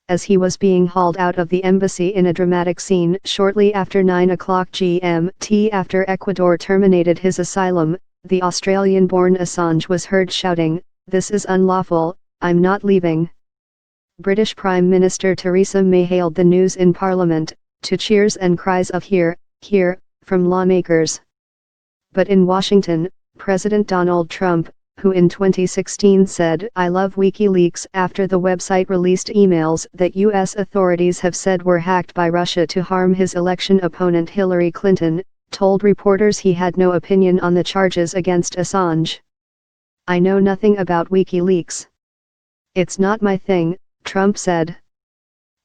as he was being hauled out of the embassy in a dramatic scene shortly after 9 o'clock GMT. After Ecuador terminated his asylum, the Australian-born Assange was heard shouting, "This is unlawful, I'm not leaving." British Prime Minister Theresa May hailed the news in Parliament, to cheers and cries of "Hear, hear," from lawmakers. But in Washington, President Donald Trump, who in 2016 said, "I love WikiLeaks," after the website released emails that U.S. authorities have said were hacked by Russia to harm his election opponent Hillary Clinton, told reporters he had no opinion on the charges against Assange. "I know nothing about WikiLeaks. It's not my thing," Trump said.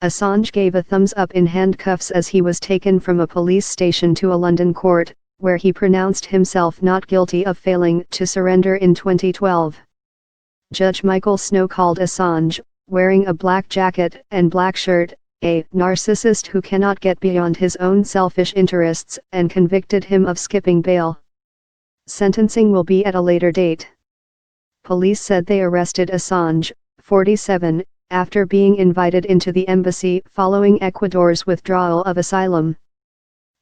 Assange gave a thumbs up in handcuffs as he was taken from a police station to a London court, where he pronounced himself not guilty of failing to surrender in 2012. Judge Michael Snow called Assange, wearing a black jacket and black shirt, a narcissist who cannot get beyond his own selfish interests, and convicted him of skipping bail. Sentencing will be at a later date. Police said they arrested Assange, 47, after being invited into the embassy following Ecuador's withdrawal of asylum.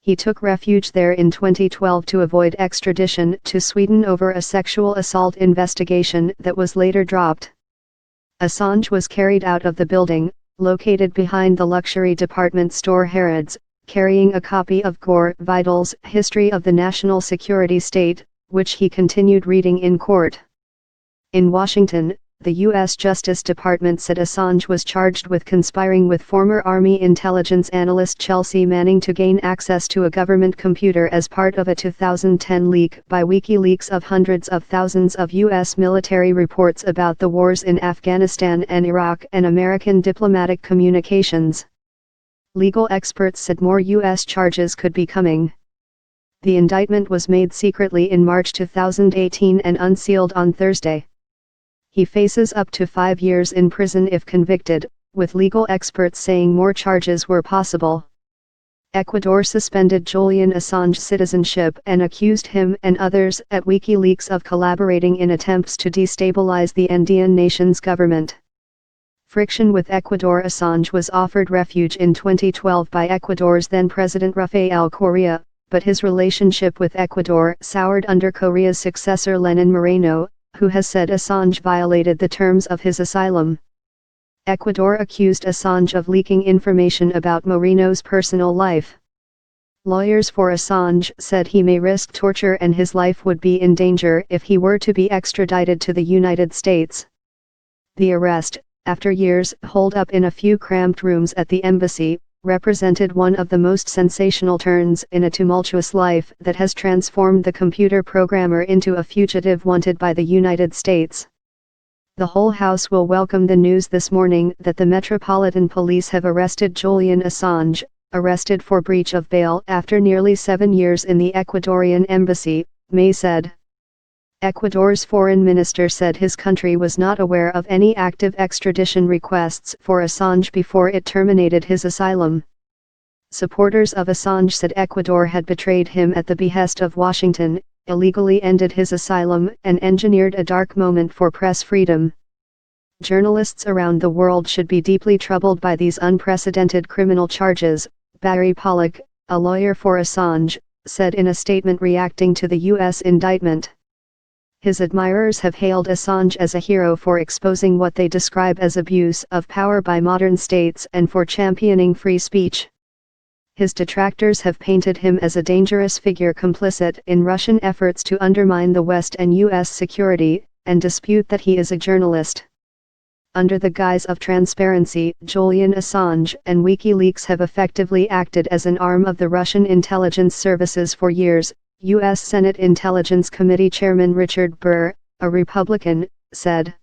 He took refuge there in 2012 to avoid extradition to Sweden over a sexual assault investigation that was later dropped. Assange was carried out of the building, located behind the luxury department store Harrods, carrying a copy of Gore Vidal's History of the National Security State, which he continued reading in court. In Washington, the U.S. Justice Department said Assange was charged with conspiring with former Army intelligence analyst Chelsea Manning to gain access to a government computer as part of a 2010 leak by WikiLeaks of hundreds of thousands of U.S. military reports about the wars in Afghanistan and Iraq and American diplomatic communications. Legal experts said more U.S. charges could be coming. The indictment was made secretly in March 2018 and unsealed on Thursday. He faces up to 5 years in prison if convicted, with legal experts saying more charges were possible. Ecuador suspended Julian Assange's citizenship and accused him and others at WikiLeaks of collaborating in attempts to destabilize the Andean nation's government. Friction with Ecuador. Assange was offered refuge in 2012 by Ecuador's then-president Rafael Correa, but his relationship with Ecuador soured under Correa's successor Lenin Moreno, who has said Assange violated the terms of his asylum. Ecuador accused Assange of leaking information about Moreno's personal life. Lawyers for Assange said he may risk torture and his life would be in danger if he were to be extradited to the United States. The arrest, after years holed up in a few cramped rooms at the embassy, represented one of the most sensational turns in a tumultuous life that has transformed the computer programmer into a fugitive wanted by the United States. The whole house will welcome the news this morning that the Metropolitan Police have arrested Julian Assange, arrested for breach of bail after nearly 7 years in the Ecuadorian embassy, May said. Ecuador's foreign minister said his country was not aware of any active extradition requests for Assange before it terminated his asylum. Supporters of Assange said Ecuador had betrayed him at the behest of Washington, illegally ended his asylum and engineered a dark moment for press freedom. Journalists around the world should be deeply troubled by these unprecedented criminal charges, Barry Pollock, a lawyer for Assange, said in a statement reacting to the U.S. indictment. His admirers have hailed Assange as a hero for exposing what they describe as abuse of power by modern states and for championing free speech. His detractors have painted him as a dangerous figure complicit in Russian efforts to undermine the West and U.S. security, and dispute that he is a journalist. Under the guise of transparency, Julian Assange and WikiLeaks have effectively acted as an arm of the Russian intelligence services for years, U.S. Senate Intelligence Committee Chairman Richard Burr, a Republican, said.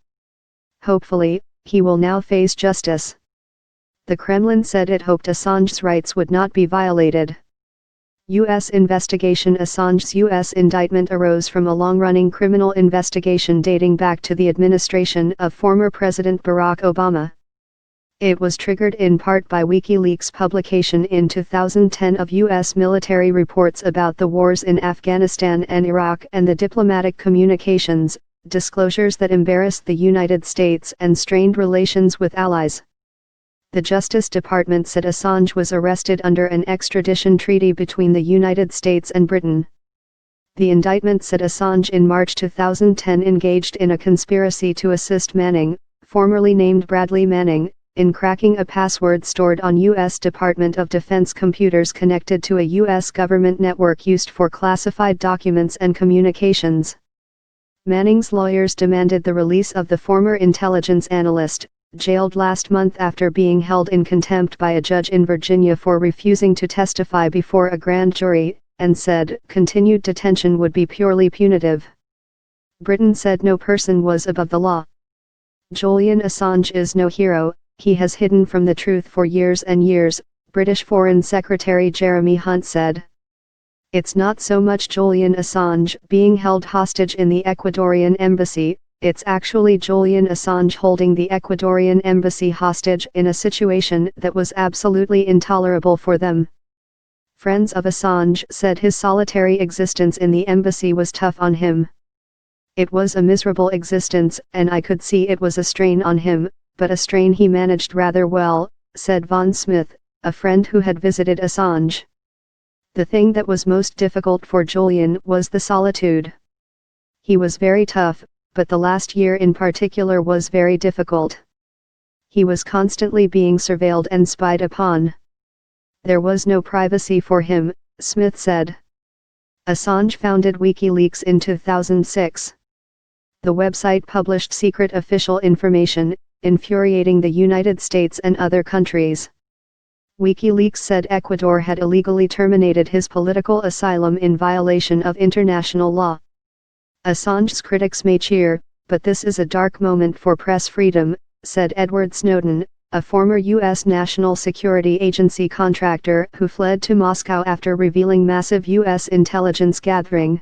Hopefully, he will now face justice. The Kremlin said it hoped Assange's rights would not be violated. U.S. investigation. Assange's U.S. indictment arose from a long-running criminal investigation dating back to the administration of former President Barack Obama. It was triggered in part by WikiLeaks' publication in 2010 of U.S. military reports about the wars in Afghanistan and Iraq and the diplomatic communications, disclosures that embarrassed the United States and strained relations with allies. The Justice Department said Assange was arrested under an extradition treaty between the United States and Britain. The indictment said Assange in March 2010 engaged in a conspiracy to assist Manning, formerly named Bradley Manning, in cracking a password stored on U.S. Department of Defense computers connected to a U.S. government network used for classified documents and communications. Manning's lawyers demanded the release of the former intelligence analyst, jailed last month after being held in contempt by a judge in Virginia for refusing to testify before a grand jury, and said continued detention would be purely punitive. Britain said no person was above the law. Julian Assange is no hero. He has hidden from the truth for years and years, British Foreign Secretary Jeremy Hunt said. It's not so much Julian Assange being held hostage in the Ecuadorian embassy, it's actually Julian Assange holding the Ecuadorian embassy hostage in a situation that was absolutely intolerable for them. Friends of Assange said his solitary existence in the embassy was tough on him. It was a miserable existence, and I could see it was a strain on him, but a strain he managed rather well, said Von Smith, a friend who had visited Assange. The thing that was most difficult for Julian was the solitude. He was very tough, but the last year in particular was very difficult. He was constantly being surveilled and spied upon. There was no privacy for him, Smith said. Assange founded WikiLeaks in 2006. The website published secret official information, infuriating the United States and other countries. WikiLeaks said Ecuador had illegally terminated his political asylum in violation of international law. Assange's critics may cheer, but this is a dark moment for press freedom, said Edward Snowden, a former U.S. National Security Agency contractor who fled to Moscow after revealing massive U.S. intelligence gathering.